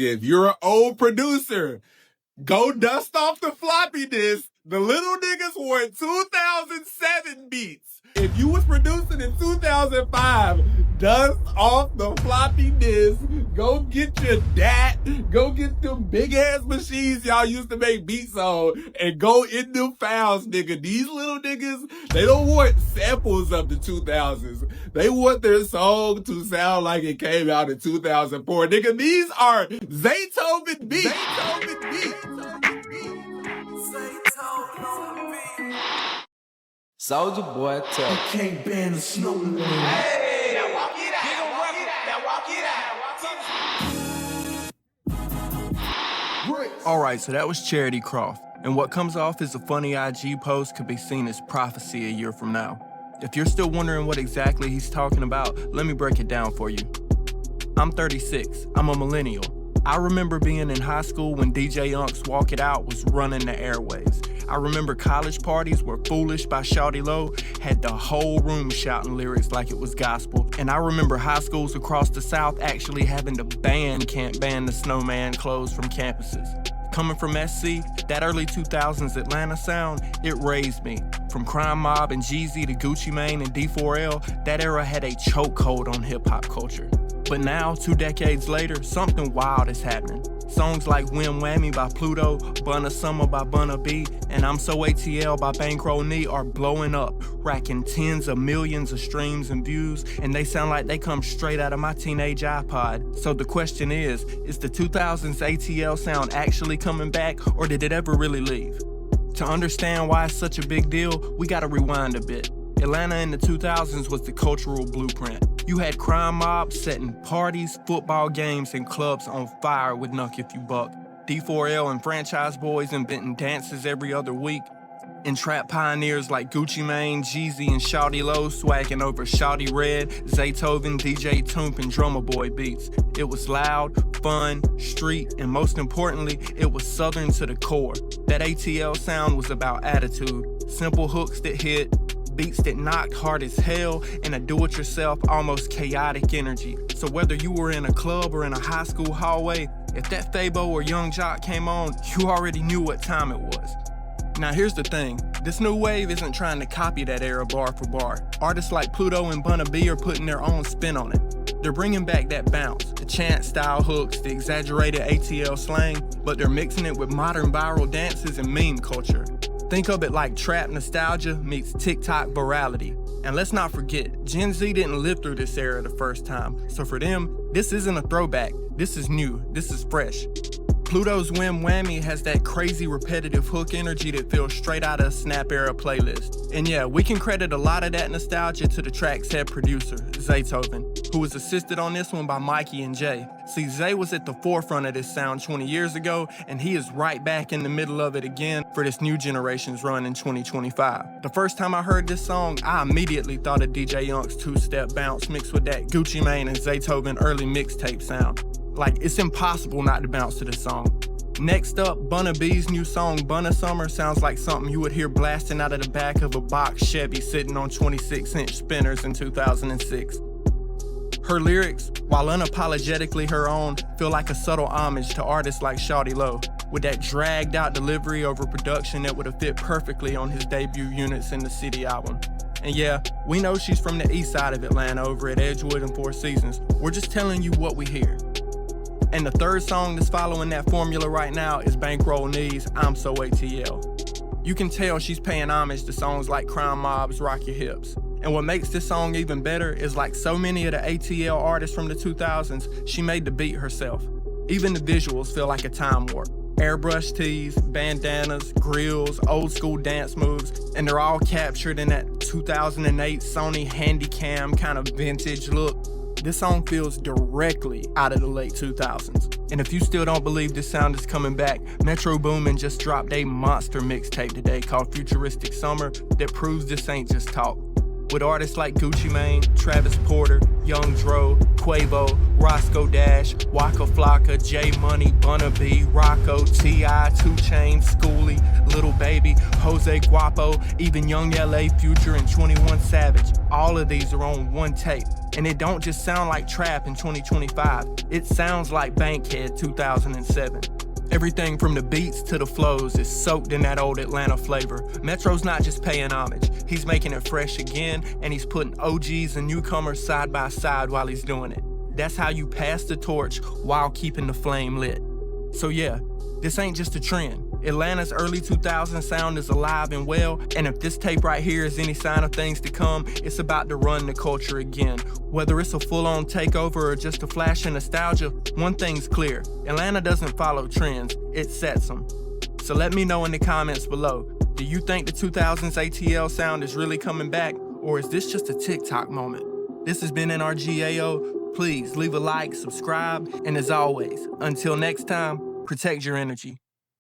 If you're an old producer, go dust off the floppy disk. The little niggas were 2007 beats. If you was producing in 2005, dust off the floppy disk. Go get your DAT. Go get them big ass machines y'all used to make beats on and go in them files, nigga. These little niggas, they don't want samples of the 2000s. They want their song to sound like it came out in 2004. Nigga, these are Zaytoven beats. Zaytoven beats. Soulja Boy tell. You can't ban the snow. Hey, now walk it out. Alright, so that was Charity Croft. And what comes off as a funny IG post could be seen as prophecy a year from now. If you're still wondering what exactly he's talking about, let me break it down for you. I'm 36. I'm a millennial. I remember being in high school when DJ Unk's Walk It Out was running the airwaves. I remember college parties where Foolish by Shawty Lo had the whole room shouting lyrics like it was gospel. And I remember high schools across the South actually having to ban Can't Ban the Snowman clothes from campuses. Coming from SC, that early 2000s Atlanta sound, it raised me. From Crime Mob and Jeezy to Gucci Mane and D4L, that era had a chokehold on hip-hop culture. But now, 2 decades later, something wild is happening. Songs like Whim Wammie by Pluto, Bunna Summa by Bunna B, and I'm So ATL by Bankroll Ni are blowing up, racking tens of millions of streams and views, and they sound like they come straight out of my teenage iPod. So the question is the 2000s ATL sound actually coming back, or did it ever really leave? To understand why it's such a big deal, we gotta rewind a bit. Atlanta in the 2000s was the cultural blueprint. You had Crime Mob setting parties, football games, and clubs on fire with Nuck If You Buck. D4L and Franchise Boys inventing dances every other week. And trap pioneers like Gucci Mane, Jeezy, and Shawty Lo swagging over Shawty Red, Zaytoven, DJ Toomp, and Drummer Boy beats. It was loud, fun, street, and most importantly, it was southern to the core. That ATL sound was about attitude, simple hooks that hit, beats that knocked hard as hell, and a do-it-yourself, almost chaotic energy. So whether you were in a club or in a high school hallway, if that Fabo or Young Jock came on, you already knew what time it was. Now here's the thing, this new wave isn't trying to copy that era bar for bar. Artists like Pluto and Bunna B are putting their own spin on it. They're bringing back that bounce, the chant-style hooks, the exaggerated ATL slang, but they're mixing it with modern viral dances and meme culture. Think of it like trap nostalgia meets TikTok virality. And let's not forget, Gen Z didn't live through this era the first time, so for them, this isn't a throwback, this is new, this is fresh. Pluto's Whim Wammie has that crazy repetitive hook energy that feels straight out of a Snap era playlist. And yeah, we can credit a lot of that nostalgia to the track's head producer, Zaytoven, who was assisted on this one by Mikey and Jay. See, Zay was at the forefront of this sound 20 years ago, and he is right back in the middle of it again for this new generation's run in 2025. The first time I heard this song, I immediately thought of DJ Unk's two-step bounce mixed with that Gucci Mane and Zaytoven early mixtape sound. Like, it's impossible not to bounce to this song. Next up, Bunna B's new song, Bunna Summa, sounds like something you would hear blasting out of the back of a box Chevy sitting on 26-inch spinners in 2006. Her lyrics, while unapologetically her own, feel like a subtle homage to artists like Shawty Lo, with that dragged-out delivery over production that would have fit perfectly on his debut Units in the City album. And yeah, we know she's from the east side of Atlanta over at Edgewood and Four Seasons. We're just telling you what we hear. And the third song that's following that formula right now is Bankroll Ni's I'm So ATL. You can tell she's paying homage to songs like Crime Mob's Rock Your Hips. And what makes this song even better is, like so many of the ATL artists from the 2000s, she made the beat herself. Even the visuals feel like a time warp. Airbrush tees, bandanas, grills, old school dance moves, and they're all captured in that 2008 Sony Handycam kind of vintage look. This song feels directly out of the late 2000s. And if you still don't believe this sound is coming back, Metro Boomin just dropped a monster mixtape today called Futuristic Summer that proves this ain't just talk. with artists like Gucci Mane, Travis Porter, Young Dro, Quavo, Roscoe Dash, Waka Flocka, J Money, Bunna B, Rocco, T.I., 2 Chainz, Schoolie, Little Baby, Jose Guapo, even Young LA Future and 21 Savage. All of these are on one tape. And it don't just sound like trap in 2025. It sounds like Bankhead 2007. Everything from the beats to the flows is soaked in that old Atlanta flavor. Metro's not just paying homage, he's making it fresh again, and he's putting OGs and newcomers side by side while he's doing it. That's how you pass the torch while keeping the flame lit. So yeah, this ain't just a trend. Atlanta's early 2000s sound is alive and well, and if this tape right here is any sign of things to come, it's about to run the culture again. Whether it's a full-on takeover or just a flash of nostalgia, one thing's clear. Atlanta doesn't follow trends, it sets them. So let me know in the comments below. Do you think the 2000s ATL sound is really coming back, or is this just a TikTok moment? This has been NRGAO. Please leave a like, subscribe, and as always, until next time, protect your energy.